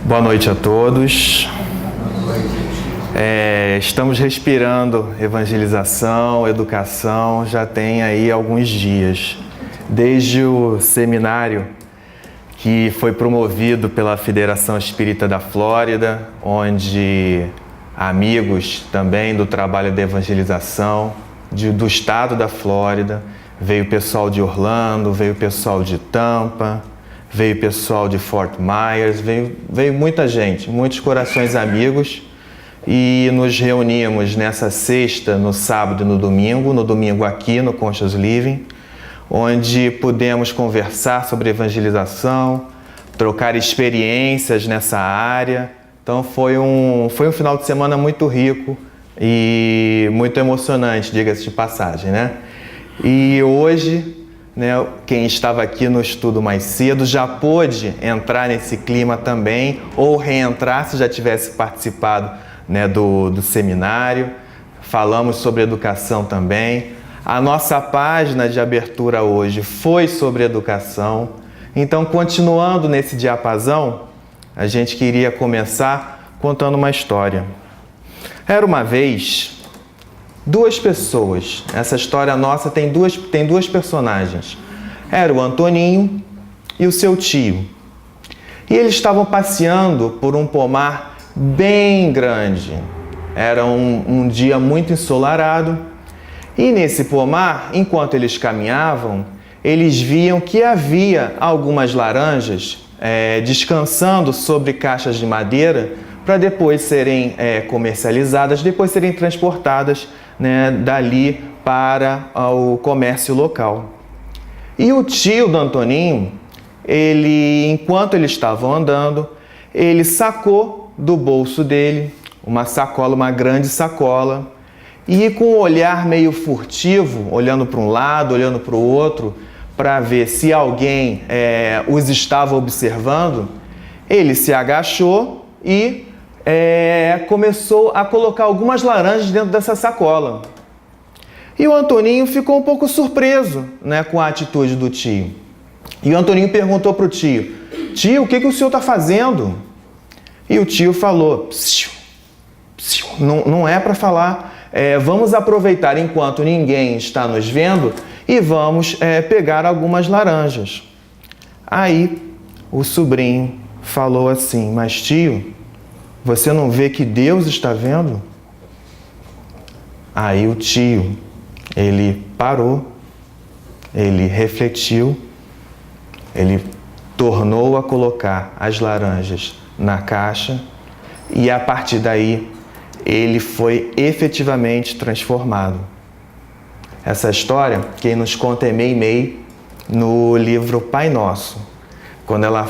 Boa noite a todos. Estamos respirando evangelização, educação, já tem aí alguns dias. Desde o seminário que foi promovido pela Federação Espírita da Flórida, onde amigos também do trabalho de evangelização do estado da Flórida, veio o pessoal de Orlando, veio o pessoal de Tampa, veio o pessoal de Fort Myers, veio muita gente, muitos corações amigos, e nos reunimos nessa sexta, no sábado e no domingo aqui no Conchas Living, onde pudemos conversar sobre evangelização, trocar experiências nessa área. Então foi um final de semana muito rico e muito emocionante, diga-se de passagem, né? E hoje, né, quem estava aqui no estudo mais cedo já pôde entrar nesse clima também, ou reentrar se já tivesse participado, né, do seminário. Falamos sobre educação também. A nossa página de abertura hoje foi sobre educação. Então, continuando nesse diapasão, a gente queria começar contando uma história. Era uma vez duas pessoas. Essa história nossa tem duas personagens. Era o Antoninho e o seu tio. E eles estavam passeando por um pomar bem grande. Era um dia muito ensolarado. E nesse pomar, enquanto eles caminhavam, eles viam que havia algumas laranjas descansando sobre caixas de madeira para depois serem comercializadas, depois serem transportadas, né, dali para o comércio local. E o tio do Antoninho, enquanto eles estavam andando, ele sacou do bolso dele uma grande sacola, e com um olhar meio furtivo, olhando para um lado, olhando para o outro, para ver se alguém os estava observando, ele se agachou e começou a colocar algumas laranjas dentro dessa sacola. E o Antoninho ficou um pouco surpreso, né, com a atitude do tio. E o Antoninho perguntou para o tio: "Tio, o que o senhor está fazendo?" E o tio falou: "Psiu, psiu, não é para falar. Vamos aproveitar enquanto ninguém está nos vendo e vamos pegar algumas laranjas." Aí o sobrinho falou assim: "Mas tio, você não vê que Deus está vendo?" Aí o tio, ele parou, ele refletiu, ele tornou a colocar as laranjas na caixa e a partir daí ele foi efetivamente transformado. Essa história, quem nos conta é Mei Mei no livro Pai Nosso, quando ela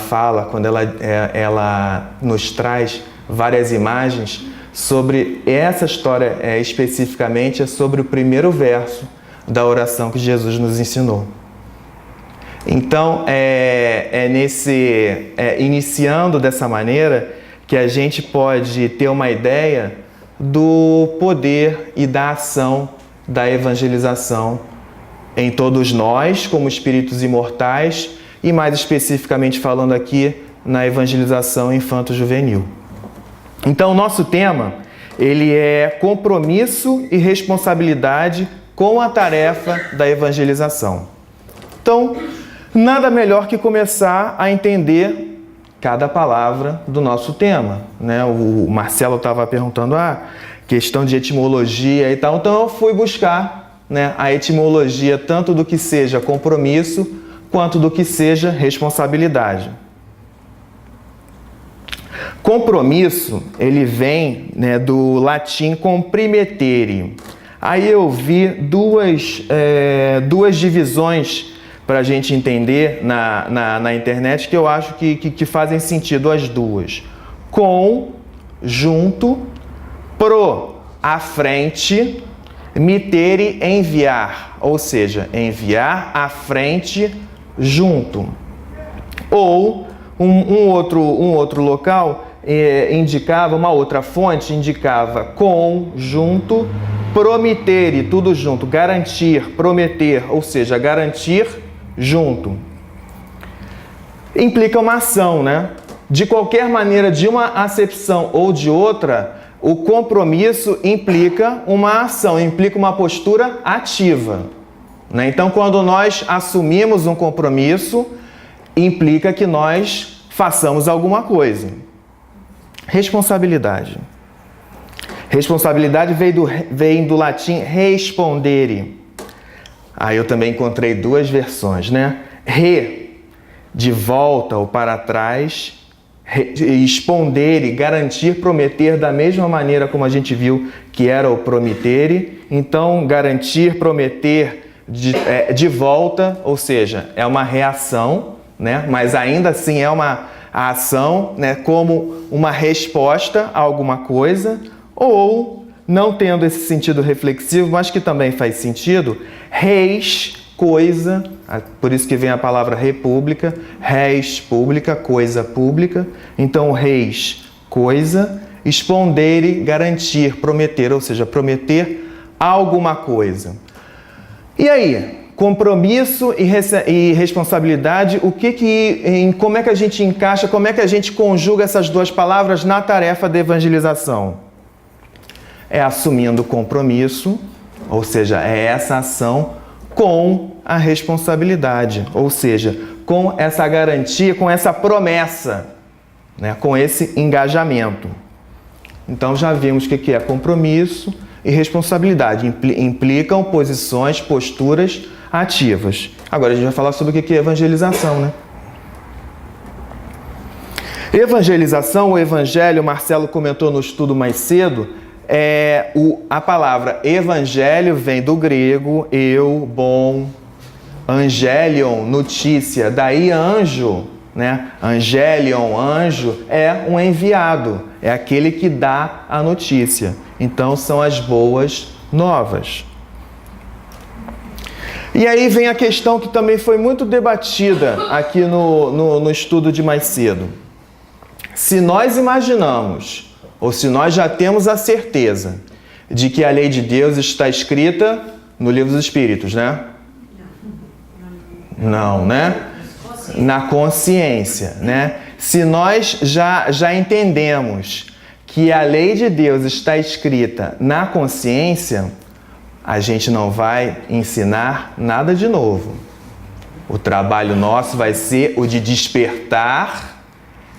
nos traz várias imagens sobre essa história, especificamente é sobre o primeiro verso da oração que Jesus nos ensinou. Então, iniciando dessa maneira que a gente pode ter uma ideia do poder e da ação da evangelização em todos nós, como espíritos imortais, e mais especificamente falando aqui na evangelização infanto-juvenil. Então, o nosso tema, ele é compromisso e responsabilidade com a tarefa da evangelização. Então, nada melhor que começar a entender cada palavra do nosso tema, né? O Marcelo estava perguntando questão de etimologia e tal, então eu fui buscar, né, a etimologia tanto do que seja compromisso quanto do que seja responsabilidade. Compromisso, ele vem, né, do latim comprimetere. Aí eu vi duas divisões para a gente entender na internet que eu acho que fazem sentido as duas. Com, junto, pro, à frente, mitere, enviar, ou seja, enviar à frente, junto. Ou um outro local indicava, uma outra fonte indicava com, junto, promitere, tudo junto, garantir, prometer, ou seja, garantir junto. Implica uma ação, né? de qualquer maneira, de uma acepção ou de outra, o compromisso implica uma ação, implica uma postura ativa, né? Então, quando nós assumimos um compromisso, implica que nós façamos alguma coisa. Responsabilidade. Responsabilidade vem do latim respondere. Aí eu também encontrei duas versões, né? De volta ou para trás, respondere, garantir, prometer, da mesma maneira como a gente viu que era o promettere. Então, garantir, prometer de volta, ou seja, é uma reação, né? Mas ainda assim é uma ação, né? Como uma resposta a alguma coisa, ou, não tendo esse sentido reflexivo, mas que também faz sentido, coisa, por isso que vem a palavra república, res pública, coisa pública. Então, coisa, respondere, garantir, prometer, ou seja, prometer alguma coisa. E aí, compromisso e responsabilidade, como é que a gente encaixa, como é que a gente conjuga essas duas palavras na tarefa de evangelização? É assumindo o compromisso, ou seja, é essa ação com a responsabilidade, ou seja, com essa garantia, com essa promessa, né, com esse engajamento. Então já vimos o que é compromisso e responsabilidade. Implicam posições, posturas ativas. Agora a gente vai falar sobre o que é evangelização, né? Evangelização, o evangelho, o Marcelo comentou no estudo mais cedo, a palavra evangelho vem do grego bom, angelion, notícia, daí anjo, né? Angelion, anjo, é um enviado, é aquele que dá a notícia. Então são as boas novas. E aí vem a questão que também foi muito debatida aqui no estudo de mais cedo. Se nós imaginamos, ou se nós já temos a certeza de que a lei de Deus está escrita no livro dos Espíritos, né? Não, né? Na consciência, né? Se nós já entendemos que a lei de Deus está escrita na consciência, a gente não vai ensinar nada de novo. O trabalho nosso vai ser o de despertar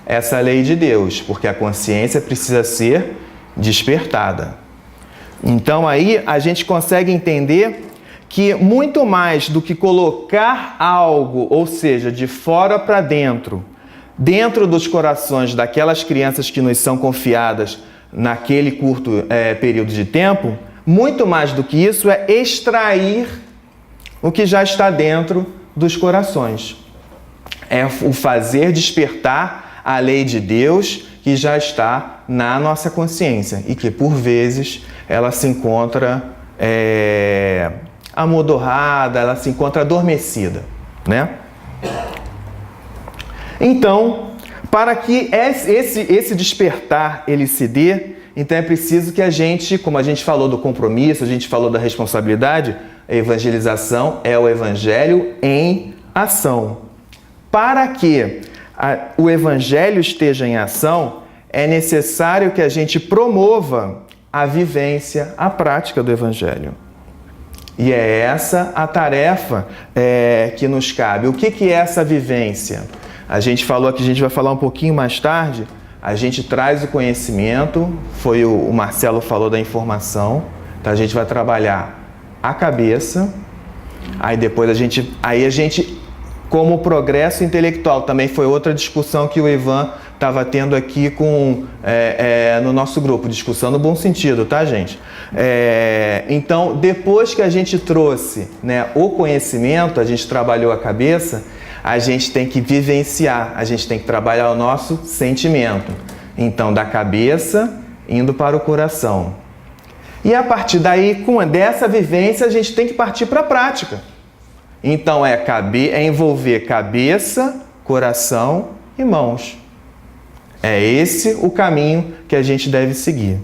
essa lei de Deus, porque a consciência precisa ser despertada. Então aí a gente consegue entender que muito mais do que colocar algo, ou seja, de fora para dentro dos corações daquelas crianças que nos são confiadas naquele curto período de tempo, muito mais do que isso é extrair o que já está dentro dos corações. É o fazer despertar a lei de Deus que já está na nossa consciência e que, por vezes, ela se encontra amodorrada, ela se encontra adormecida, né? Então, para que esse despertar ele se dê, então é preciso que a gente, como a gente falou do compromisso, a gente falou da responsabilidade, a evangelização é o evangelho em ação. Para que o evangelho esteja em ação, é necessário que a gente promova a vivência, a prática do evangelho. E é essa a tarefa que nos cabe. O que é essa vivência? A gente falou que a gente vai falar um pouquinho mais tarde, a gente traz o conhecimento, foi o Marcelo falou da informação, então a gente vai trabalhar a cabeça, aí depois a gente como progresso intelectual, também foi outra discussão que o Ivan estava tendo aqui no nosso grupo, discussão no bom sentido, tá, gente? Então, depois que a gente trouxe, né, o conhecimento, a gente trabalhou a cabeça, a gente tem que vivenciar, a gente tem que trabalhar o nosso sentimento. Então, da cabeça, indo para o coração. E a partir daí, dessa vivência, a gente tem que partir para a prática. Então, é envolver cabeça, coração e mãos. É esse o caminho que a gente deve seguir.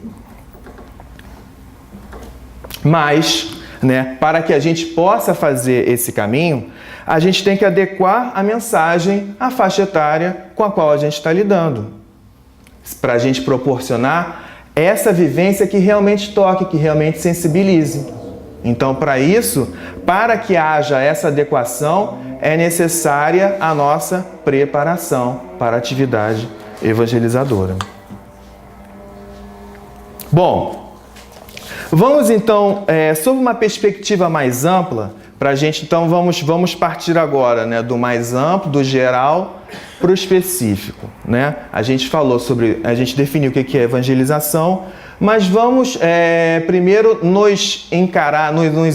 Mas, né? Para que a gente possa fazer esse caminho, a gente tem que adequar a mensagem à faixa etária com a qual a gente está lidando. Para a gente proporcionar essa vivência que realmente toque, que realmente sensibilize. Então, para isso, para que haja essa adequação, é necessária a nossa preparação para a atividade evangelizadora. Bom, vamos então, sob uma perspectiva mais ampla, para a gente, então, vamos partir agora, né, do mais amplo, do geral, para o específico, né? A gente definiu o que é evangelização, mas vamos primeiro nos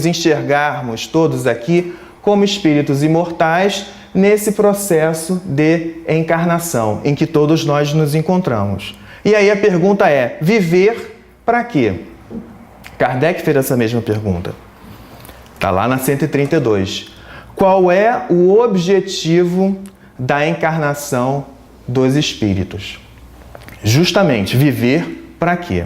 enxergarmos todos aqui como espíritos imortais nesse processo de encarnação em que todos nós nos encontramos. E aí a pergunta é: viver para quê? Kardec fez essa mesma pergunta. Está lá na 132. Qual é o objetivo da encarnação dos espíritos? Justamente, viver para quê?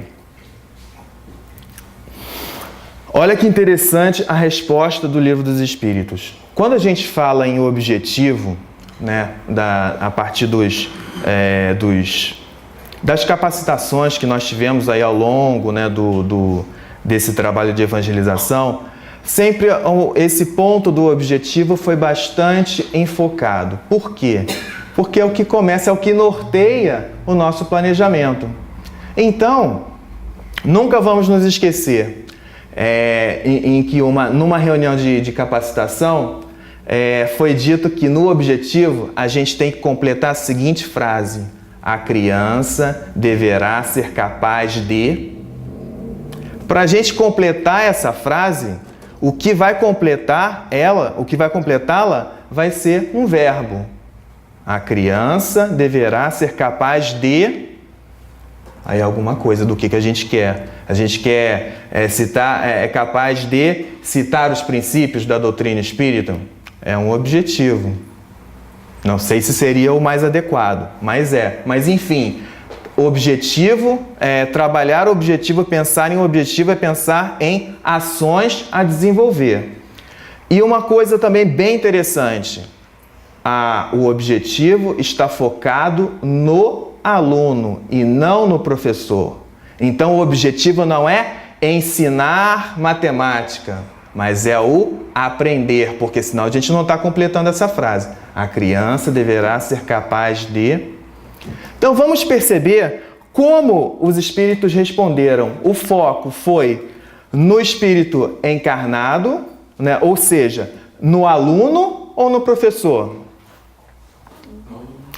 Olha que interessante a resposta do Livro dos Espíritos. Quando a gente fala em objetivo, né, a partir das capacitações que nós tivemos aí ao longo, né, desse trabalho de evangelização, sempre esse ponto do objetivo foi bastante enfocado. Por quê? Porque é o que começa, é o que norteia o nosso planejamento. Então, nunca vamos nos esquecer em que numa reunião de capacitação foi dito que no objetivo a gente tem que completar a seguinte frase: a criança deverá ser capaz de... Para a gente completar essa frase, o que vai completá-la vai ser um verbo. A criança deverá ser capaz de... Aí alguma coisa do que a gente quer. A gente quer é capaz de citar os princípios da doutrina espírita? É um objetivo. Não sei se seria o mais adequado, mas Mas enfim, objetivo, trabalhar o objetivo, pensar em objetivo é pensar em ações a desenvolver. E uma coisa também bem interessante, o objetivo está focado no aluno e não no professor. Então o objetivo não é ensinar matemática, mas é o aprender, porque senão a gente não está completando essa frase. A criança deverá ser capaz de... Então vamos perceber como os espíritos responderam. O foco foi no espírito encarnado, né? Ou seja, no aluno ou no professor?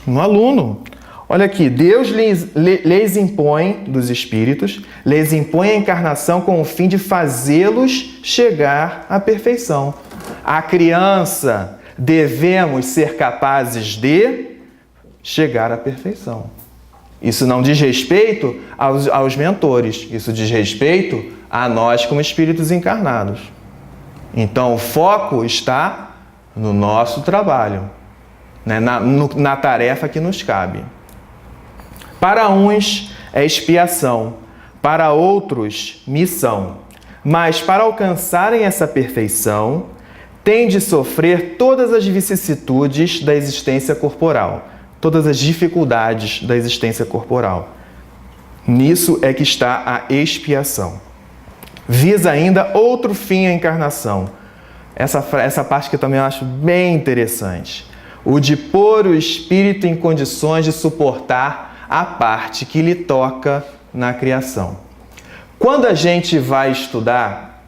No aluno. Olha aqui, Deus lhes impõe, dos espíritos, lhes impõe a encarnação com o fim de fazê-los chegar à perfeição. A criança, devemos ser capazes de chegar à perfeição. Isso não diz respeito aos mentores, isso diz respeito a nós como espíritos encarnados. Então, o foco está no nosso trabalho, né? na tarefa que nos cabe. Para uns é expiação, para outros missão. Mas para alcançarem essa perfeição, têm de sofrer todas as vicissitudes da existência corporal, todas as dificuldades da existência corporal. Nisso é que está a expiação. Visa ainda outro fim a encarnação. Essa parte que eu também acho bem interessante. O de pôr o espírito em condições de suportar a parte que lhe toca na criação. Quando a gente vai estudar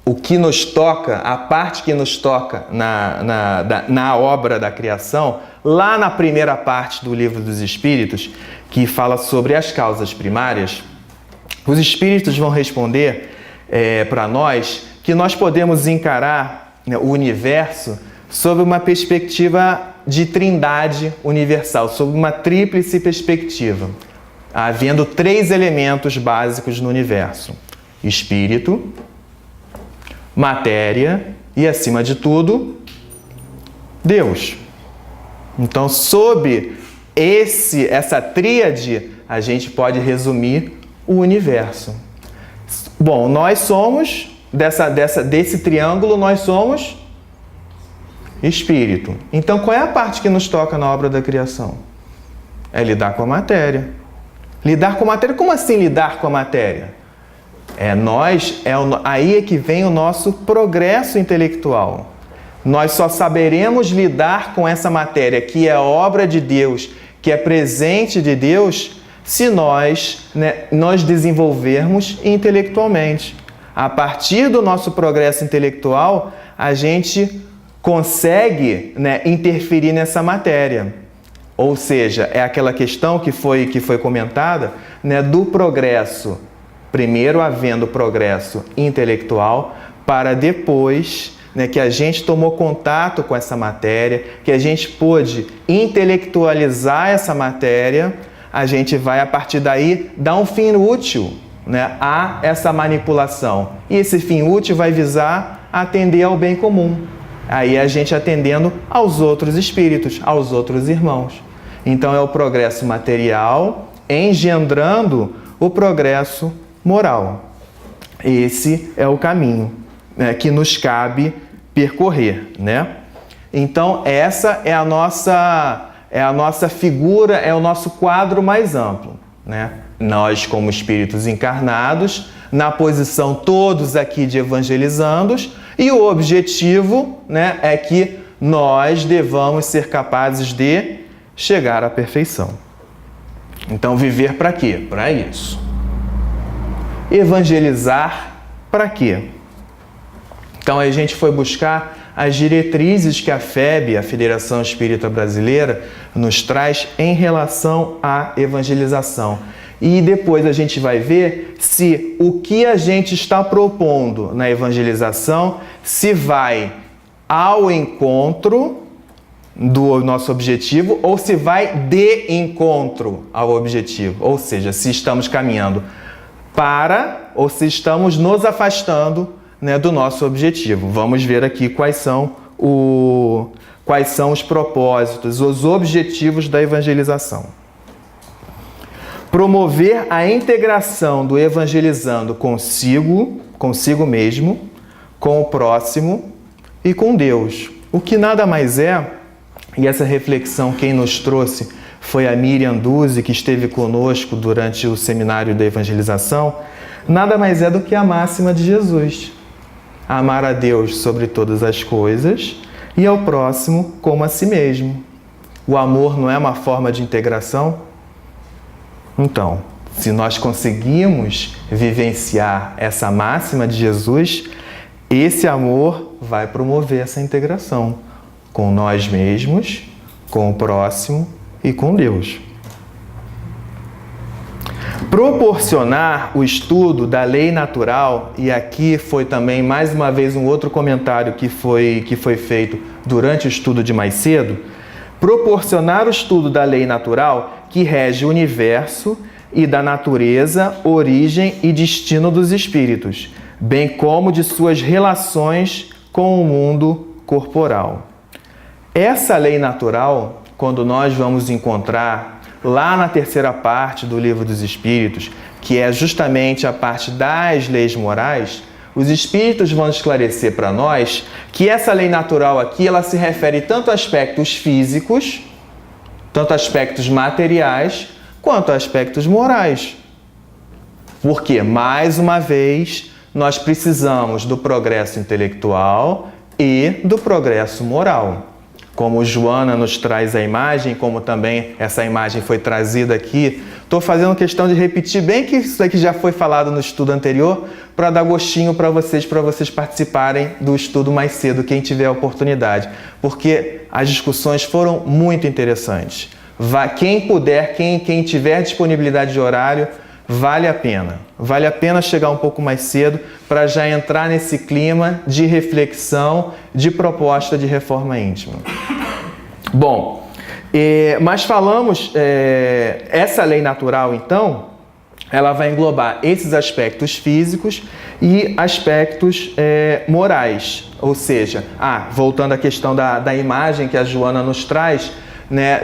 o que nos toca, a parte que nos toca na obra da criação, lá na primeira parte do Livro dos Espíritos, que fala sobre as causas primárias, os espíritos vão responder para nós que nós podemos encarar, né, o universo sob uma perspectiva de trindade universal, sob uma tríplice perspectiva, havendo 3 elementos básicos no universo: espírito, matéria e, acima de tudo, Deus. Então, sob essa tríade, a gente pode resumir o universo. Bom, nós somos desse triângulo, nós somos espírito. Então, qual é a parte que nos toca na obra da criação? É lidar com a matéria. Lidar com a matéria? Como assim lidar com a matéria? Aí é que vem o nosso progresso intelectual. Nós só saberemos lidar com essa matéria que é obra de Deus, que é presente de Deus, se nós desenvolvermos intelectualmente. A partir do nosso progresso intelectual, a gente consegue interferir nessa matéria. Ou seja, é aquela questão que foi comentada do progresso. Primeiro havendo progresso intelectual, para depois que a gente tomou contato com essa matéria, que a gente pôde intelectualizar essa matéria, a gente vai, a partir daí, dar um fim útil a essa manipulação. E esse fim útil vai visar atender ao bem comum. Aí a gente atendendo aos outros espíritos, aos outros irmãos. Então é o progresso material engendrando o progresso moral. Esse é o caminho que nos cabe percorrer, Então essa é a nossa figura, é o nosso quadro mais amplo, Nós, como espíritos encarnados, na posição todos aqui de evangelizandos, e o objetivo é que nós devamos ser capazes de chegar à perfeição. Então, viver para quê? Para isso. Evangelizar para quê? Então, a gente foi buscar as diretrizes que a FEB, a Federação Espírita Brasileira, nos traz em relação à evangelização. E depois a gente vai ver se o que a gente está propondo na evangelização se vai ao encontro do nosso objetivo ou se vai de encontro ao objetivo. Ou seja, se estamos caminhando para ou se estamos nos afastando do nosso objetivo. Vamos ver aqui quais são os propósitos, os objetivos da evangelização. Promover a integração do evangelizando consigo mesmo, com o próximo e com Deus. O que nada mais é, e essa reflexão quem nos trouxe foi a Miriam Duzi, que esteve conosco durante o seminário da evangelização, nada mais é do que a máxima de Jesus. Amar a Deus sobre todas as coisas e ao próximo como a si mesmo. O amor não é uma forma de integração? Então, se nós conseguimos vivenciar essa máxima de Jesus, esse amor vai promover essa integração com nós mesmos, com o próximo e com Deus. Proporcionar o estudo da lei natural, e aqui foi também mais uma vez um outro comentário que foi feito durante o estudo de mais cedo, proporcionar o estudo da lei natural que rege o universo e da natureza, origem e destino dos espíritos, bem como de suas relações com o mundo corporal. Essa lei natural, quando nós vamos encontrar lá na terceira parte do Livro dos Espíritos, que é justamente a parte das leis morais, os espíritos vão esclarecer para nós que essa lei natural aqui, ela se refere tanto a aspectos físicos, tanto a aspectos materiais, quanto a aspectos morais. Porque, mais uma vez, nós precisamos do progresso intelectual e do progresso moral. Como Joana nos traz a imagem, como também essa imagem foi trazida aqui, estou fazendo questão de repetir bem que isso aqui já foi falado no estudo anterior, para dar gostinho para vocês participarem do estudo mais cedo, quem tiver a oportunidade. Porque as discussões foram muito interessantes. Quem puder, quem tiver disponibilidade de horário, vale a pena. Vale a pena chegar um pouco mais cedo para já entrar nesse clima de reflexão, de proposta de reforma íntima. Bom, mas falamos, essa lei natural, então, ela vai englobar esses aspectos físicos e aspectos morais. Ou seja, voltando à questão da imagem que a Joana nos traz,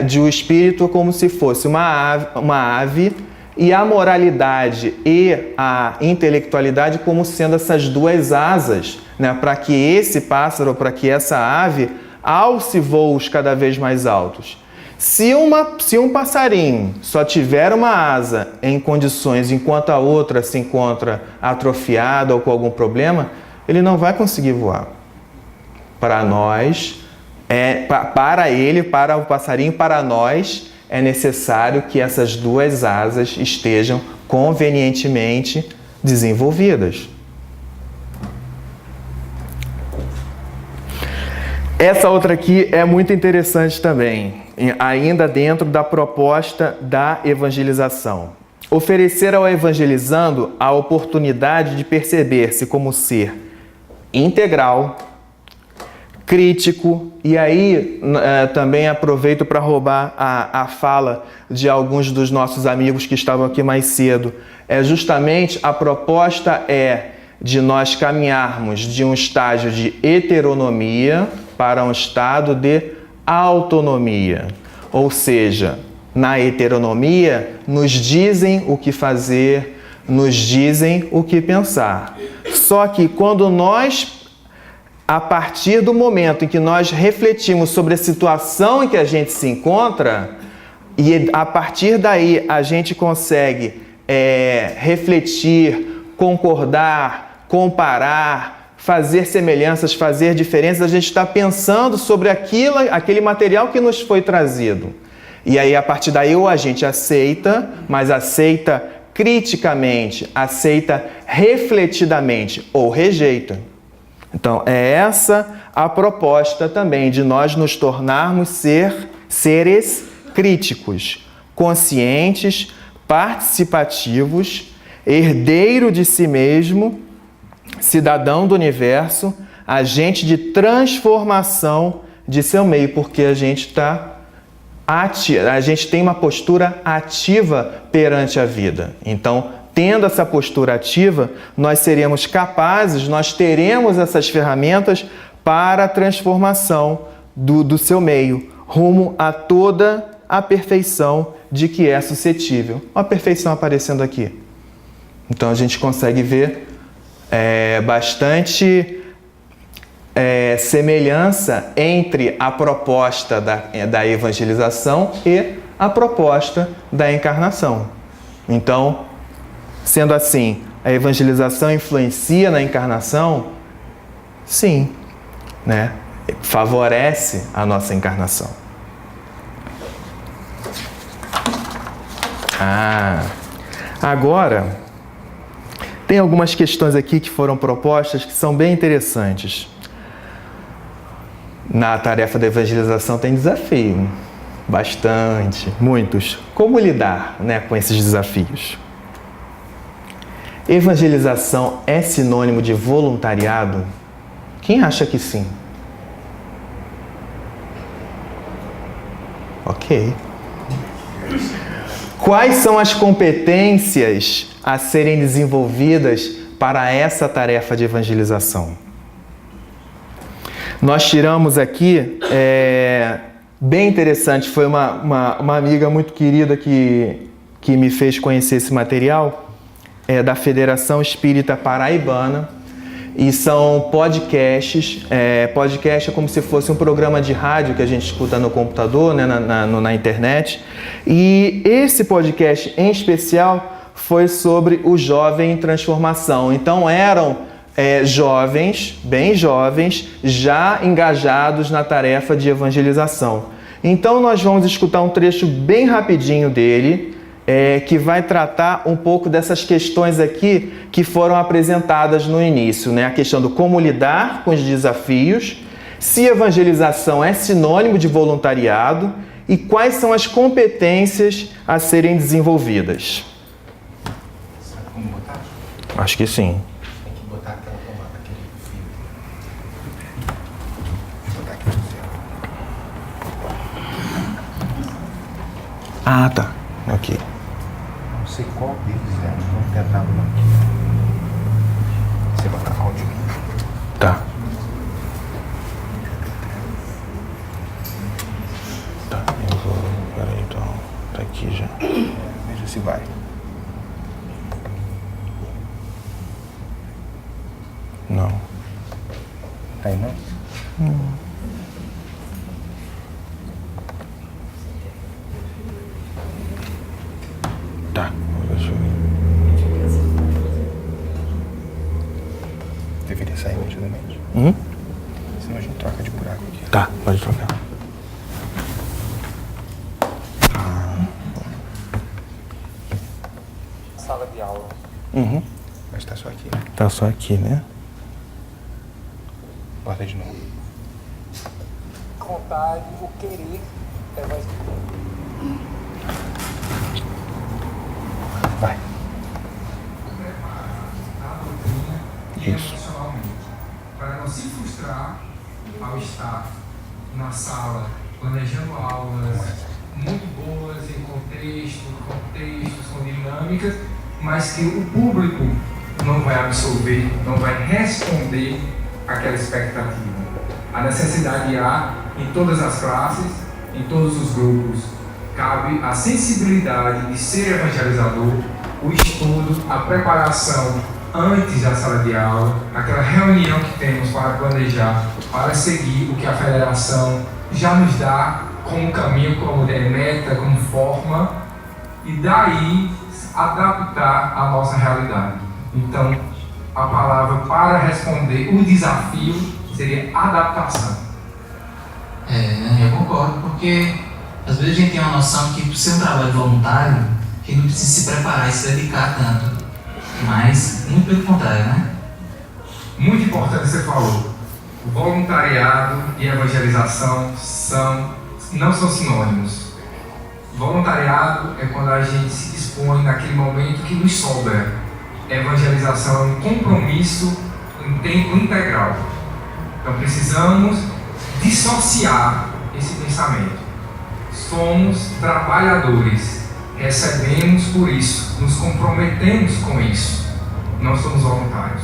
de o espírito como se fosse uma ave e a moralidade e a intelectualidade como sendo essas duas asas, né, para que esse pássaro, para que essa ave alce voos cada vez mais altos. Se um passarinho só tiver uma asa em condições enquanto a outra se encontra atrofiada ou com algum problema, ele não vai conseguir voar. Para nós, para o passarinho, para nós, é necessário que essas duas asas estejam convenientemente desenvolvidas. Essa outra aqui é muito interessante também, ainda dentro da proposta da evangelização. Oferecer ao evangelizando a oportunidade de perceber-se como ser integral, crítico, e aí também aproveito para roubar a fala de alguns dos nossos amigos que estavam aqui mais cedo. Justamente a proposta de nós caminharmos de um estágio de heteronomia para um estado de autonomia. Ou seja, na heteronomia nos dizem o que fazer, nos dizem o que pensar. Só que quando nós, a partir do momento em que nós refletimos sobre a situação em que a gente se encontra, e a partir daí a gente consegue refletir, concordar, comparar, fazer semelhanças, fazer diferenças, a gente está pensando sobre aquele material que nos foi trazido. E aí, a partir daí, ou a gente aceita, mas aceita criticamente, aceita refletidamente, ou rejeita. Então, é essa a proposta também de nós nos tornarmos seres críticos, conscientes, participativos, herdeiro de si mesmo, cidadão do universo, agente de transformação de seu meio, porque a gente tem uma postura ativa perante a vida. Então, tendo essa postura ativa, nós seremos capazes, nós teremos essas ferramentas para a transformação do seu meio, rumo a toda a perfeição de que é suscetível. Uma perfeição aparecendo aqui. Então, a gente consegue ver bastante semelhança entre a proposta da evangelização e a proposta da encarnação. Então, sendo assim, a evangelização influencia na encarnação? Sim, né? Favorece a nossa encarnação. Agora, tem algumas questões aqui que foram propostas que são bem interessantes. Na tarefa da evangelização tem desafio, bastante, muitos. Como lidar, né, com esses desafios? Evangelização é sinônimo de voluntariado? Quem acha que sim? Ok. Quais são as competências a serem desenvolvidas para essa tarefa de evangelização? Nós tiramos aqui, bem interessante, foi uma amiga muito querida que me fez conhecer esse material, da Federação Espírita Paraibana, e são podcasts. Podcast é como se fosse um programa de rádio que a gente escuta no computador, né, na internet. E esse podcast em especial foi sobre o jovem em transformação. Então eram jovens, bem jovens, já engajados na tarefa de evangelização. Então nós vamos escutar um trecho bem rapidinho dele, que vai tratar um pouco dessas questões aqui que foram apresentadas no início, né? A questão do como lidar com os desafios, se evangelização é sinônimo de voluntariado e quais são as competências a serem desenvolvidas. Sabe como botar? Acho que sim. Tem que botar aquela tomada, aquele fio. Vou botar aqui no céu. Ah, tá. Ok. Não sei qual deles é, vamos tentar um aqui. Você botar áudio. Tá. Tá, eu vou... Peraí, então. Tá aqui já. Veja se vai. Aí não? Tá, deixa eu ver. Deveria sair imediatamente. Senão a gente troca de buraco aqui. Tá, pode trocar. Sala de aula. Mas tá só aqui. Tá só aqui, né? Bota de novo. Vontade, o querer é mais. Vai. Isso. Para não se frustrar ao estar na sala planejando aulas muito boas, em contextos com dinâmicas, mas que o público não vai absorver, não vai responder àquela expectativa. A necessidade há em todas as classes, em todos os grupos. Cabe a sensibilidade de ser evangelizador, o estudo, a preparação antes da sala de aula, aquela reunião que temos para planejar, para seguir o que a federação já nos dá como caminho, como meta, como forma, e daí adaptar a nossa realidade. Então, a palavra para responder o desafio seria adaptação. Eu concordo, porque às vezes a gente tem uma noção que por ser um trabalho voluntário, a gente não precisa se preparar e se dedicar tanto. Mas, muito pelo contrário, né? Muito importante você falou. Voluntariado e evangelização não são sinônimos. Voluntariado é quando a gente se dispõe naquele momento que nos sobra. Evangelização é um compromisso em tempo integral. Então precisamos dissociar esse pensamento. Somos trabalhadores, recebemos por isso, nos comprometemos com isso. Não somos voluntários.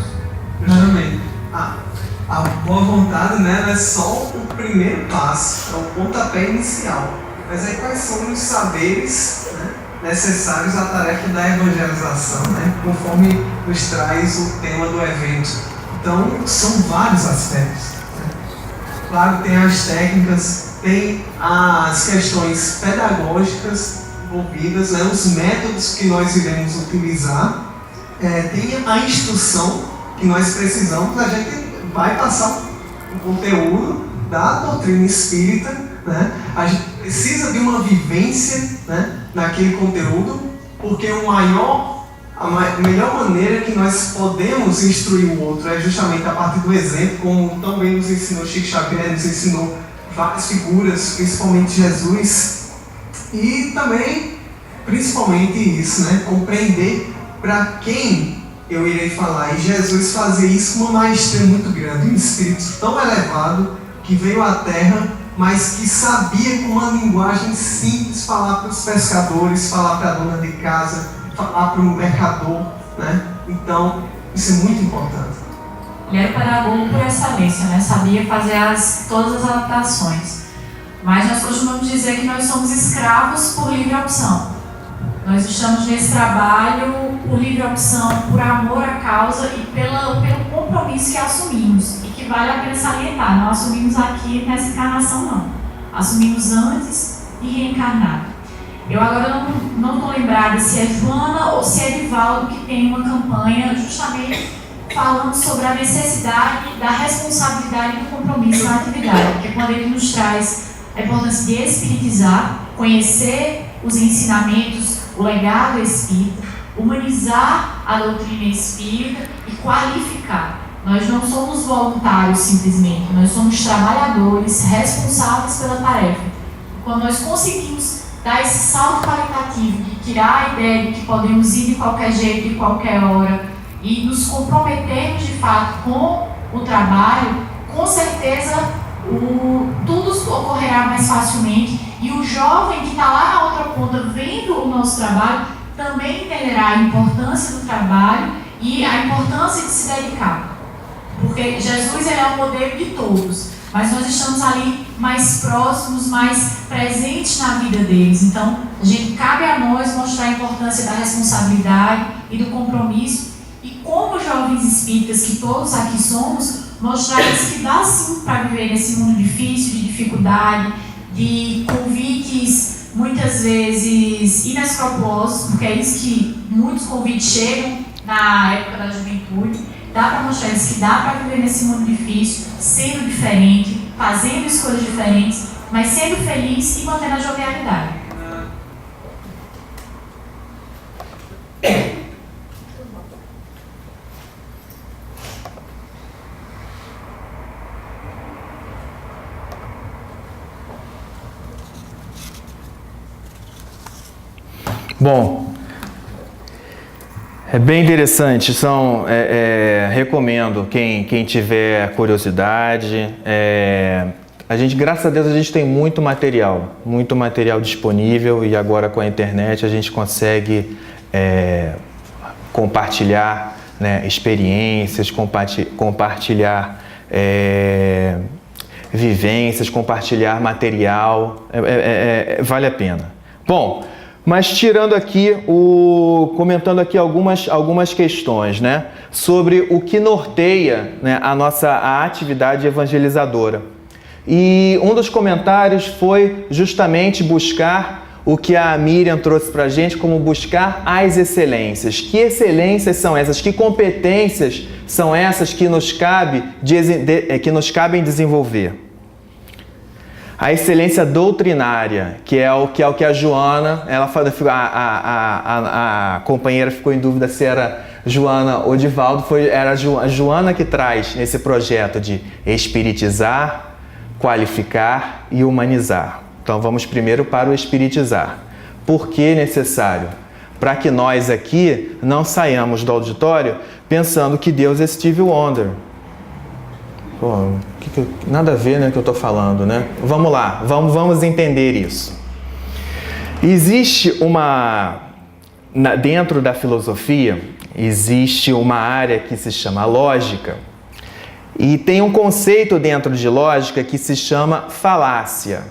Justamente. A boa vontade, né, é só o primeiro passo, é o pontapé inicial. Mas aí quais são os saberes, né, necessários à tarefa da evangelização, né, conforme nos traz o tema do evento. Então, são vários aspectos. Né? Claro, tem as técnicas, tem as questões pedagógicas envolvidas, né, os métodos que nós iremos utilizar, tem a instrução que nós precisamos. A gente vai passar o conteúdo da doutrina espírita, né? A gente precisa de uma vivência, né, naquele conteúdo, porque a melhor maneira que nós podemos instruir o outro é justamente a partir do exemplo, como também nos ensinou Chico Xavier, nos ensinou várias figuras, principalmente Jesus, e também, principalmente isso, né, compreender para quem eu irei falar. E Jesus fazia isso com uma maestria muito grande, um espírito tão elevado que veio à Terra, mas que sabia com uma linguagem simples falar para os pescadores, falar para a dona de casa, falar para o mercador, né? Então, isso é muito importante. Ele era pedagogo por excelência, né? Sabia fazer todas as adaptações. Mas nós costumamos dizer que nós somos escravos por livre opção. Nós estamos nesse trabalho por livre opção, por amor à causa e pelo compromisso que assumimos. E que vale a pena salientar, não assumimos aqui nessa encarnação não. Assumimos antes de reencarnar. Eu agora não estou lembrada se é Joana ou se é Divaldo que tem uma campanha justamente falando sobre a necessidade da responsabilidade e do compromisso na atividade. Porque quando ele nos traz a importância de espiritizar, conhecer os ensinamentos, o legado espírita, humanizar a doutrina espírita e qualificar. Nós não somos voluntários simplesmente, nós somos trabalhadores responsáveis pela tarefa. Quando nós conseguimos dar esse salto qualitativo, de tirar a ideia de que podemos ir de qualquer jeito, de qualquer hora, e nos comprometermos de fato com o trabalho, com certeza tudo ocorrerá mais facilmente. E o jovem que está lá na outra ponta vendo o nosso trabalho também entenderá a importância do trabalho e a importância de se dedicar. Porque Jesus ele é o modelo de todos, mas nós estamos ali mais próximos, mais presentes na vida deles. Então, cabe a nós mostrar a importância da responsabilidade e do compromisso e como jovens espíritas que todos aqui somos, mostrar-lhes que dá sim para viver nesse mundo difícil, de dificuldade, de convites muitas vezes inescrupulosos, porque é isso que muitos convites chegam na época da juventude. Dá para mostrar-lhes que dá para viver nesse mundo difícil, sendo diferente, fazendo escolhas diferentes, mas sendo feliz e mantendo a jovialidade. Bom, é bem interessante, recomendo quem tiver curiosidade. A gente, graças a Deus, a gente tem muito material disponível, e agora com a internet a gente consegue compartilhar, né, experiências, compartilhar vivências, compartilhar material, vale a pena. Bom, mas tirando aqui, comentando aqui algumas questões, né, sobre o que norteia, né, a atividade evangelizadora. E um dos comentários foi justamente buscar o que a Miriam trouxe para a gente, como buscar as excelências. Que excelências são essas? Que competências são essas que nos cabem desenvolver? A excelência doutrinária, que é o que a Joana, a companheira ficou em dúvida se era Joana ou Divaldo, era a Joana que traz esse projeto de espiritizar, qualificar e humanizar. Então vamos primeiro para o espiritizar. Por que necessário? Para que nós aqui não saiamos do auditório pensando que Deus é Stevie Wonder. Pô, nada a ver, né, que eu estou falando, né? Vamos lá, vamos entender isso. Existe dentro da filosofia, existe uma área que se chama lógica, e tem um conceito dentro de lógica que se chama falácia.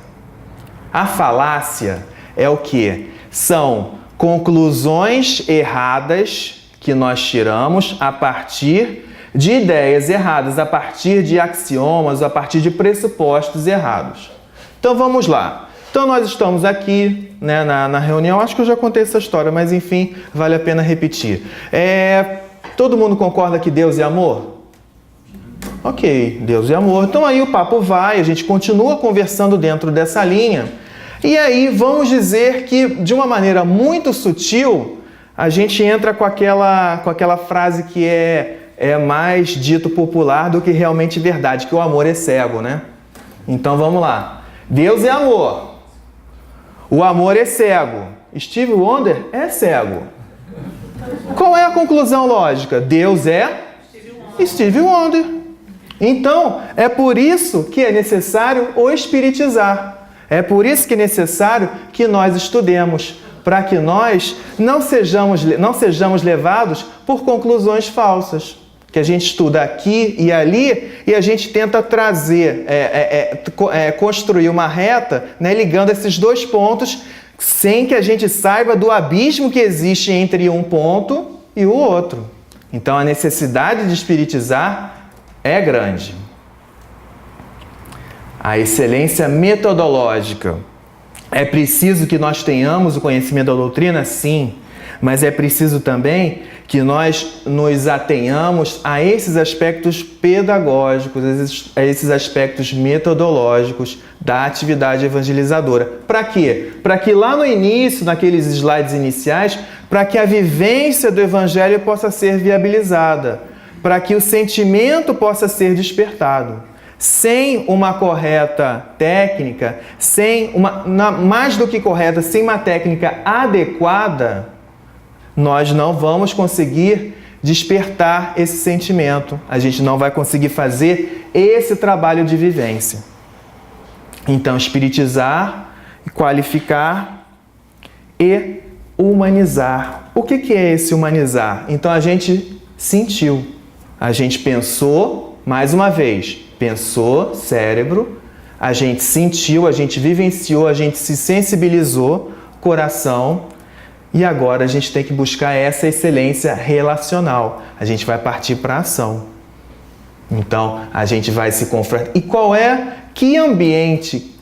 A falácia é o quê? São conclusões erradas que nós tiramos a partir de ideias erradas, a partir de axiomas, a partir de pressupostos errados. Então vamos lá. Então nós estamos aqui, né, na reunião, acho que eu já contei essa história, mas enfim, vale a pena repetir. Todo mundo concorda que Deus é amor? Ok, Deus é amor. Então aí o papo vai, a gente continua conversando dentro dessa linha, e aí vamos dizer que, de uma maneira muito sutil, a gente entra com aquela frase que é mais dito popular do que realmente verdade, que o amor é cego, né? Então vamos lá. Deus é amor. O amor é cego. Stevie Wonder é cego. Qual é a conclusão lógica? Deus é Stevie Wonder. Então, é por isso que é necessário o espiritizar. É por isso que é necessário que nós estudemos, para que nós não sejamos levados por conclusões falsas. Que a gente estuda aqui e ali e a gente tenta trazer, construir uma reta, né, ligando esses dois pontos, sem que a gente saiba do abismo que existe entre um ponto e o outro. Então a necessidade de espiritizar é grande. A excelência metodológica. É preciso que nós tenhamos o conhecimento da doutrina? Sim. Mas é preciso também que nós nos atenhamos a esses aspectos pedagógicos, a esses aspectos metodológicos da atividade evangelizadora. Para quê? Para que lá no início, naqueles slides iniciais, para que a vivência do Evangelho possa ser viabilizada, para que o sentimento possa ser despertado. Sem uma correta técnica, mais do que correta, sem uma técnica adequada, nós não vamos conseguir despertar esse sentimento. A gente não vai conseguir fazer esse trabalho de vivência. Então, espiritizar, qualificar e humanizar. O que é esse humanizar? Então, a gente sentiu, a gente pensou, mais uma vez, pensou, cérebro, a gente sentiu, a gente vivenciou, a gente se sensibilizou, coração, E agora a gente tem que buscar essa excelência relacional. A gente vai partir para a ação. Então, a gente vai se confrontar. E que ambiente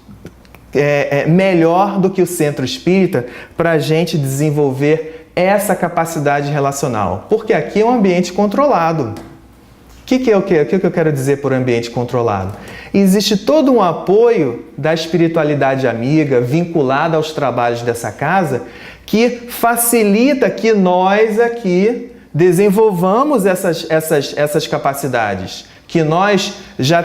melhor do que o centro espírita para a gente desenvolver essa capacidade relacional? Porque aqui é um ambiente controlado. O que eu quero dizer por ambiente controlado? Existe todo um apoio da espiritualidade amiga vinculada aos trabalhos dessa casa que facilita que nós aqui desenvolvamos essas capacidades, que nós já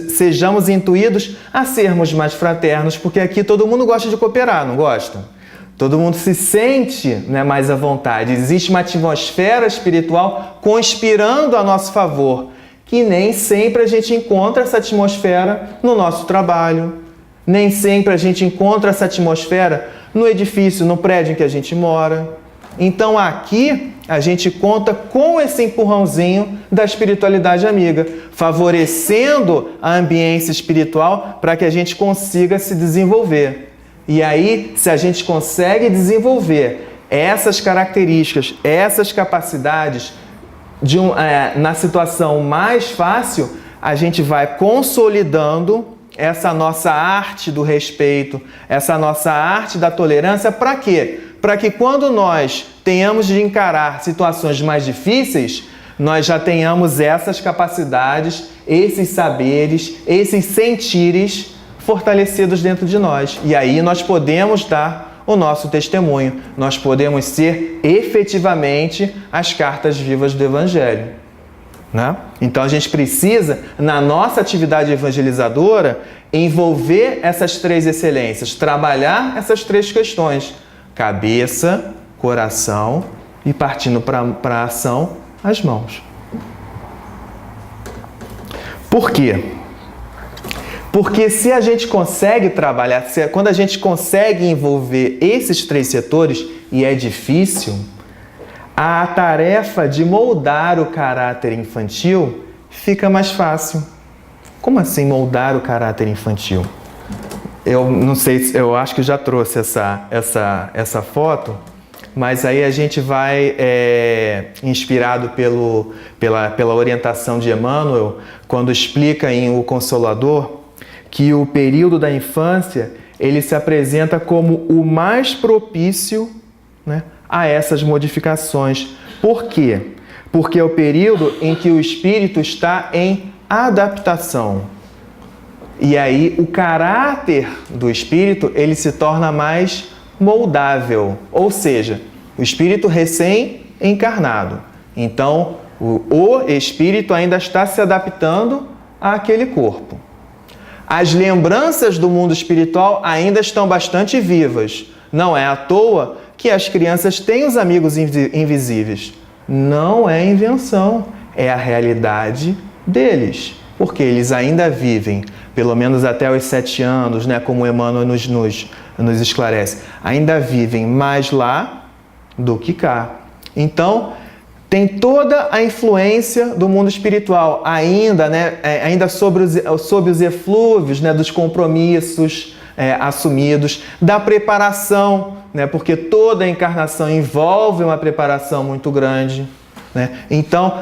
sejamos intuídos a sermos mais fraternos, porque aqui todo mundo gosta de cooperar, não gosta? Todo mundo se sente, né, mais à vontade. Existe uma atmosfera espiritual conspirando a nosso favor, que nem sempre a gente encontra essa atmosfera no nosso trabalho, nem sempre a gente encontra essa atmosfera no edifício, no prédio em que a gente mora. Então aqui a gente conta com esse empurrãozinho da espiritualidade amiga, favorecendo a ambiência espiritual para que a gente consiga se desenvolver. E aí, se a gente consegue desenvolver essas características, essas capacidades na situação mais fácil, a gente vai consolidando essa nossa arte do respeito, essa nossa arte da tolerância. Para quê? Para que quando nós tenhamos de encarar situações mais difíceis, nós já tenhamos essas capacidades, esses saberes, esses sentires fortalecidos dentro de nós. E aí nós podemos dar o nosso testemunho. Nós podemos ser efetivamente as cartas vivas do Evangelho, né? Então a gente precisa, na nossa atividade evangelizadora, envolver essas três excelências, trabalhar essas três questões: cabeça, coração e, partindo para a ação, as mãos. Por quê? Porque se a gente consegue trabalhar, quando a gente consegue envolver esses três setores, e é difícil, a tarefa de moldar o caráter infantil fica mais fácil. Como assim moldar o caráter infantil? Eu não sei, eu acho que já trouxe essa foto, mas aí a gente vai, inspirado pela orientação de Emmanuel, quando explica em O Consolador, que o período da infância ele se apresenta como o mais propício, né, a essas modificações. Por quê? Porque é o período em que o espírito está em adaptação. E aí o caráter do espírito ele se torna mais moldável, ou seja, o espírito recém-encarnado. Então, o espírito ainda está se adaptando àquele corpo. As lembranças do mundo espiritual ainda estão bastante vivas. Não é à toa que as crianças têm os amigos invisíveis. Não é invenção, é a realidade deles. Porque eles ainda vivem, pelo menos até os 7 anos, né, como Emmanuel nos esclarece, ainda vivem mais lá do que cá. Então, tem toda a influência do mundo espiritual ainda, né, ainda sob os eflúvios, né, dos compromissos assumidos, da preparação, né, porque toda a encarnação envolve uma preparação muito grande, né? Então,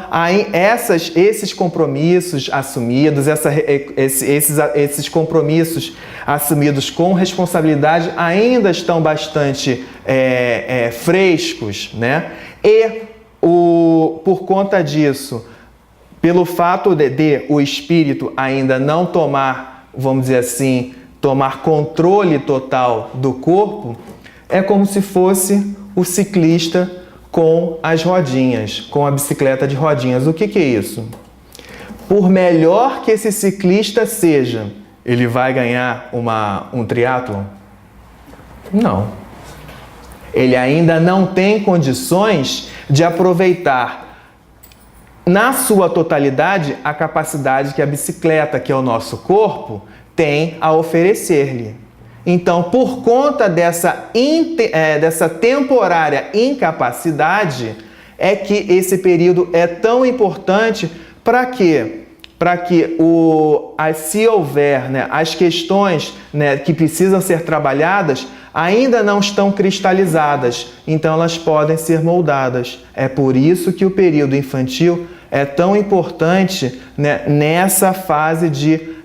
esses compromissos assumidos, esses compromissos assumidos com responsabilidade ainda estão bastante frescos, né? E por conta disso, pelo fato de o espírito ainda não tomar, vamos dizer assim, tomar controle total do corpo, é como se fosse o ciclista com as rodinhas, com a bicicleta de rodinhas. O que é isso? Por melhor que esse ciclista seja, ele vai ganhar um triatlon? Não. Ele ainda não tem condições de aproveitar na sua totalidade a capacidade que a bicicleta, que é o nosso corpo, tem a oferecer-lhe. Então, por conta dessa temporária incapacidade, é que esse período é tão importante. Para quê? Para que, se houver, né, as questões, né, que precisam ser trabalhadas, ainda não estão cristalizadas, então elas podem ser moldadas. É por isso que o período infantil é tão importante, né, nessa fase de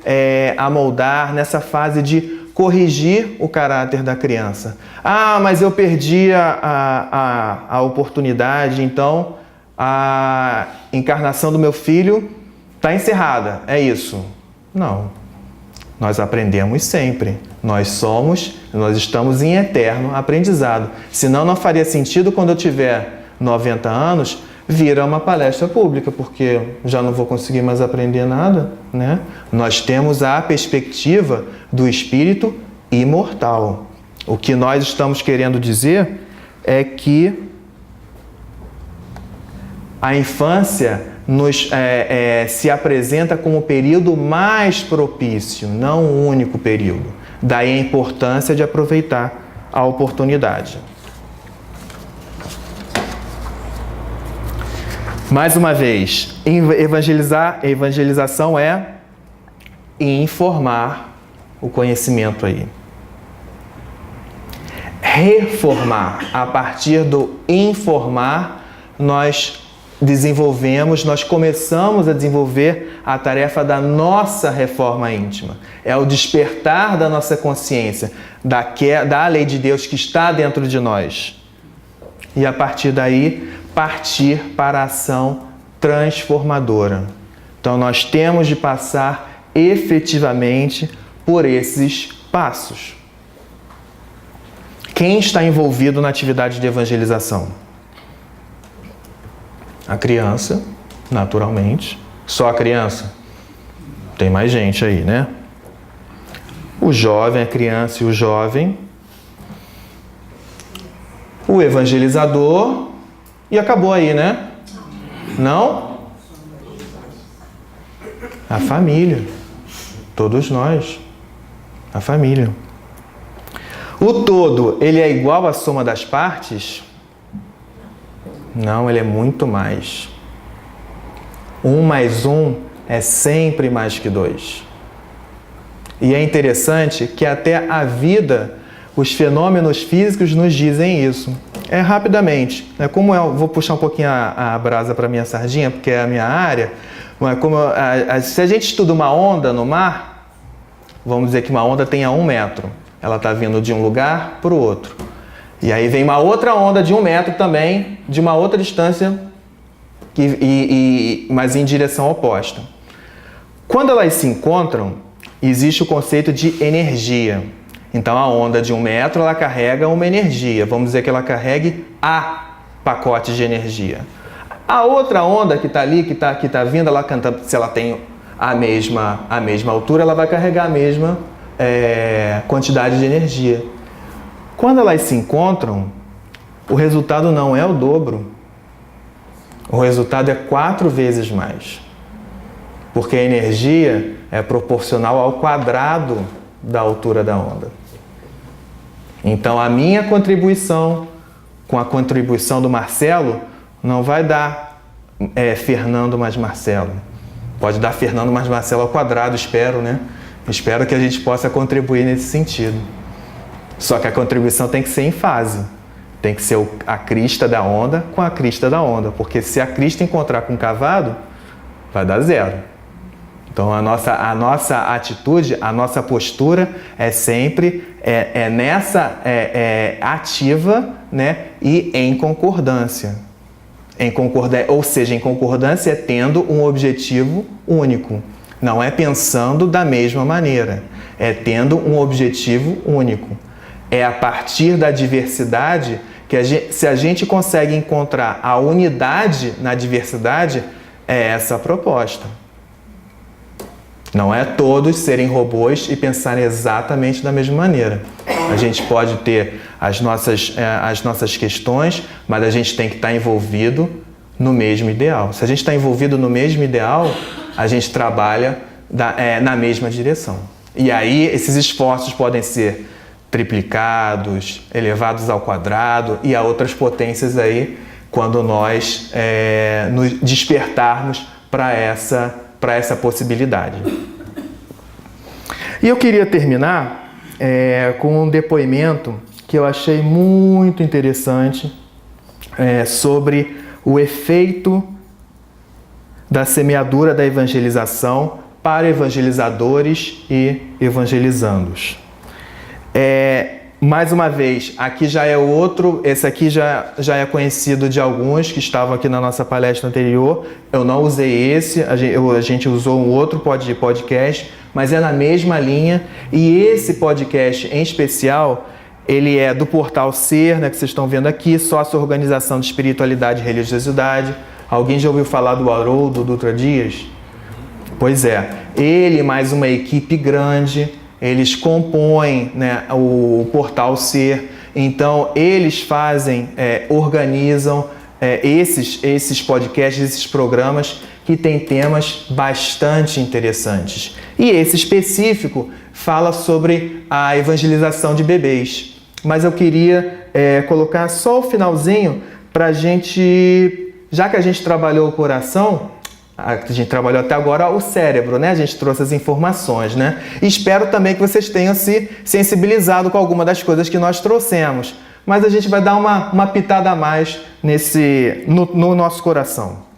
amoldar, nessa fase de corrigir o caráter da criança. Ah, mas eu perdi a oportunidade, então a encarnação do meu filho está encerrada. É isso? Não. Nós aprendemos sempre. Nós estamos em eterno aprendizado. Senão não faria sentido quando eu tiver 90 anos vir a uma palestra pública, porque já não vou conseguir mais aprender nada, né? Nós temos a perspectiva do espírito imortal. O que nós estamos querendo dizer é que a infância se apresenta como o período mais propício, não o único período. Daí a importância de aproveitar a oportunidade. Mais uma vez, evangelização é informar o conhecimento aí. Reformar, a partir do informar, nós começamos a desenvolver a tarefa da nossa reforma íntima. É o despertar da nossa consciência, da lei de Deus que está dentro de nós. E a partir daí, partir para a ação transformadora. Então, nós temos de passar efetivamente por esses passos. Quem está envolvido na atividade de evangelização? A criança, naturalmente. Só a criança? Tem mais gente aí, né? O jovem, a criança e o jovem. O evangelizador. E acabou aí, né? Não? A família. Todos nós. A família. O todo, ele é igual à soma das partes? Não, ele é muito mais. 1 mais 1 é sempre mais que 2. E é interessante que até a vida, os fenômenos físicos nos dizem isso. Rapidamente. Como eu vou puxar um pouquinho a brasa para a minha sardinha, porque é a minha área. Se a gente estuda uma onda no mar, vamos dizer que uma onda tenha 1 metro. Ela está vindo de um lugar para o outro. E aí vem uma outra onda de 1 metro também, de uma outra distância, mas em direção oposta. Quando elas se encontram, existe o conceito de energia. Então a onda de 1 metro, ela carrega uma energia. Vamos dizer que ela carregue A pacotes de energia. A outra onda que está ali, que tá vindo, ela canta, se ela tem a mesma altura, ela vai carregar a mesma quantidade de energia. Quando elas se encontram, o resultado não é o dobro. O resultado é 4 vezes mais. Porque a energia é proporcional ao quadrado da altura da onda. Então, a minha contribuição com a contribuição do Marcelo não vai dar Fernando mais Marcelo. Pode dar Fernando mais Marcelo ao quadrado, espero, né? Espero que a gente possa contribuir nesse sentido. Só que a contribuição tem que ser em fase. Tem que ser a crista da onda com a crista da onda. Porque se a crista encontrar com o cavado, vai dar 0. Então a nossa atitude, a nossa postura é sempre ativa, né? E em concordância. Ou seja, em concordância tendo um objetivo único. Não é pensando da mesma maneira. É tendo um objetivo único. É a partir da diversidade que se a gente consegue encontrar a unidade na diversidade, é essa a proposta. Não é todos serem robôs e pensarem exatamente da mesma maneira. A gente pode ter as nossas questões, mas a gente tem que estar envolvido no mesmo ideal. Se a gente está envolvido no mesmo ideal, a gente trabalha na mesma direção. E aí esses esforços podem ser triplicados, elevados ao quadrado e a outras potências aí, quando nós nos despertarmos para essa possibilidade. E eu queria terminar com um depoimento que eu achei muito interessante sobre o efeito da semeadura da evangelização para evangelizadores e evangelizandos. Mais uma vez, aqui já é outro, esse aqui já é conhecido de alguns que estavam aqui na nossa palestra anterior. Eu não usei esse, a gente usou um outro podcast, mas é na mesma linha. E esse podcast em especial, ele é do Portal Ser, né, que vocês estão vendo aqui, Sócio-Organização de Espiritualidade e Religiosidade. Alguém já ouviu falar do Haroldo Dutra Dias? Pois é, ele mais uma equipe grande, eles compõem, né, o Portal Ser, então eles fazem, organizam esses podcasts, esses programas que têm temas bastante interessantes. E esse específico fala sobre a evangelização de bebês. Mas eu queria colocar só o finalzinho para a gente, já que a gente trabalhou o coração, a gente trabalhou até agora o cérebro, né? A gente trouxe as informações, né? E espero também que vocês tenham se sensibilizado com alguma das coisas que nós trouxemos. Mas a gente vai dar uma pitada a mais no nosso coração.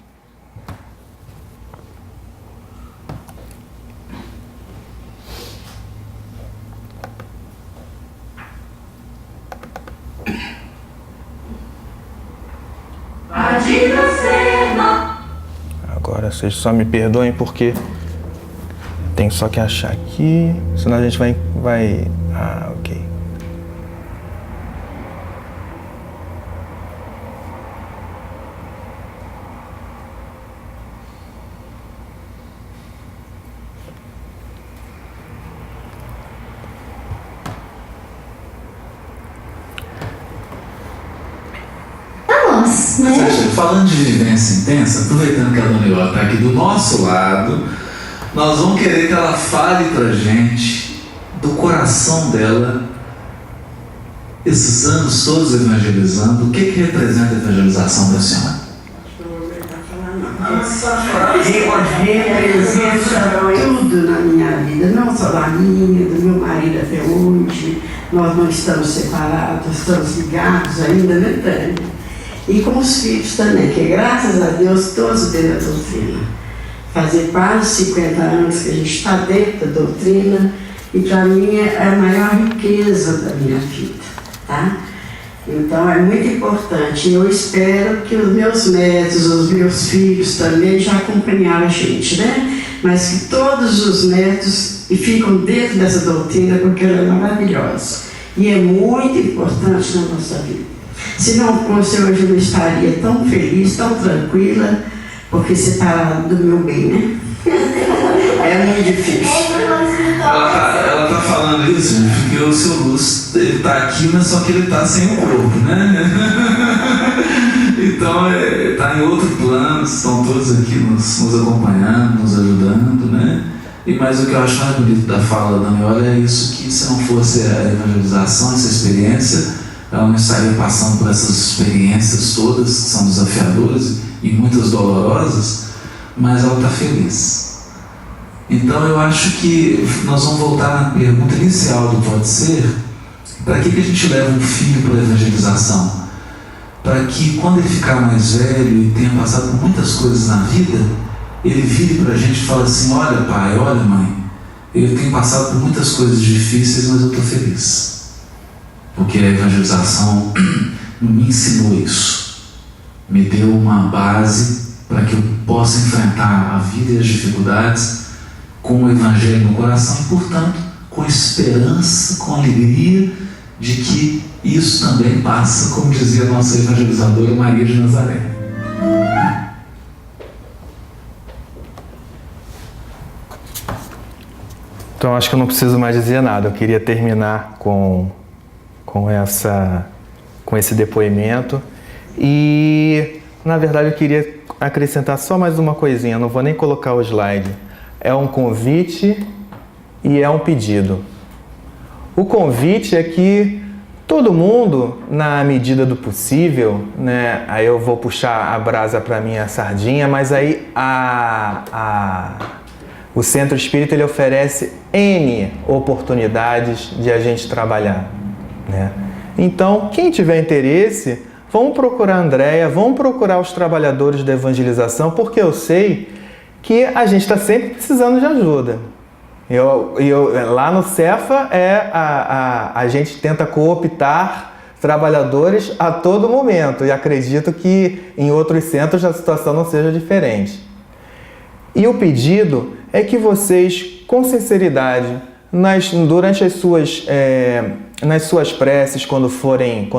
Agora vocês só me perdoem porque tem só que achar aqui, senão a gente vai... ok. Falando de vivência intensa, aproveitando que a Dona Ió está aqui do nosso lado, nós vamos querer que ela fale pra gente do coração dela, esses anos todos evangelizando. O que representa a evangelização da senhora? Tudo na minha vida, não só da minha, do meu marido até hoje. Nós não estamos separados, estamos ligados ainda, né, Tânia? E com os filhos também, que graças a Deus todos dentro da doutrina. Fazer quase 50 anos que a gente está dentro da doutrina, e para mim é a maior riqueza da minha vida, tá? Então é muito importante. Eu espero que os meus netos, os meus filhos também já acompanharam a gente, né? Mas que todos os netos ficam dentro dessa doutrina, porque ela é maravilhosa. E é muito importante na nossa vida. Se não fosse hoje, eu não estaria tão feliz, tão tranquila, porque separado do meu bem, né? É muito difícil. Ela tá falando isso, porque o seu Lúcio, ele tá aqui, mas só que ele tá sem o corpo, né? Então, tá em outro plano, estão todos aqui nos acompanhando, nos ajudando, né? Mas o que eu acho mais bonito da fala da Dona Iólia é isso, que se não fosse a evangelização, essa experiência, ela não estaria passando por essas experiências todas, que são desafiadoras e muitas dolorosas, mas ela está feliz. Então eu acho que nós vamos voltar na pergunta inicial do Pode Ser. Para que a gente leva um filho para a evangelização? Para que quando ele ficar mais velho e tenha passado por muitas coisas na vida, ele vire para a gente e fale assim: olha pai, olha mãe, eu tenho passado por muitas coisas difíceis, mas eu estou feliz. Porque a evangelização me ensinou isso, me deu uma base para que eu possa enfrentar a vida e as dificuldades com o Evangelho no coração e, portanto, com esperança, com alegria de que isso também passa, como dizia a nossa evangelizadora Maria de Nazaré. Então acho que eu não preciso mais dizer nada, eu queria terminar com esse depoimento e, na verdade, eu queria acrescentar só mais uma coisinha, não vou nem colocar o slide. É um convite e é um pedido. O convite é que todo mundo, na medida do possível, né, aí eu vou puxar a brasa para minha sardinha, mas aí o Centro Espírita ele oferece N oportunidades de a gente trabalhar, né? Então, quem tiver interesse, vamos procurar a Andréia, vamos procurar os trabalhadores da evangelização, porque eu sei que a gente está sempre precisando de ajuda. Lá no Cefa, a gente tenta cooptar trabalhadores a todo momento, e acredito que em outros centros a situação não seja diferente. E o pedido é que vocês, com sinceridade, durante as suas preces, quando forem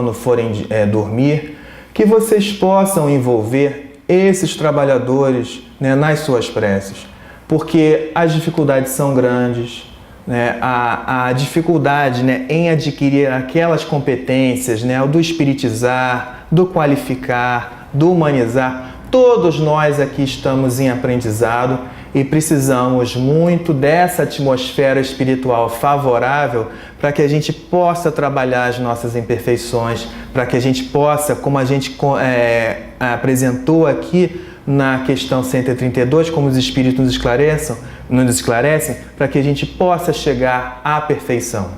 dormir, que vocês possam envolver esses trabalhadores, né, nas suas preces, porque as dificuldades são grandes, né, a dificuldade, né, em adquirir aquelas competências, né, do espiritizar, do qualificar, do humanizar. Todos nós aqui estamos em aprendizado e precisamos muito dessa atmosfera espiritual favorável para que a gente possa trabalhar as nossas imperfeições, para que a gente possa, como a gente apresentou aqui na questão 132, como os Espíritos nos esclarecem, para que a gente possa chegar à perfeição,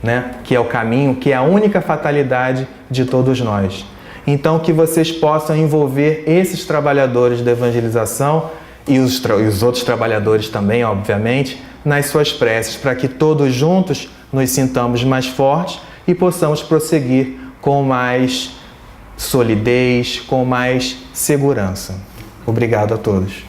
né? Que é o caminho, que é a única fatalidade de todos nós. Então, que vocês possam envolver esses trabalhadores da evangelização e os outros trabalhadores também, obviamente, nas suas preces, para que todos juntos nos sintamos mais fortes e possamos prosseguir com mais solidez, com mais segurança. Obrigado a todos.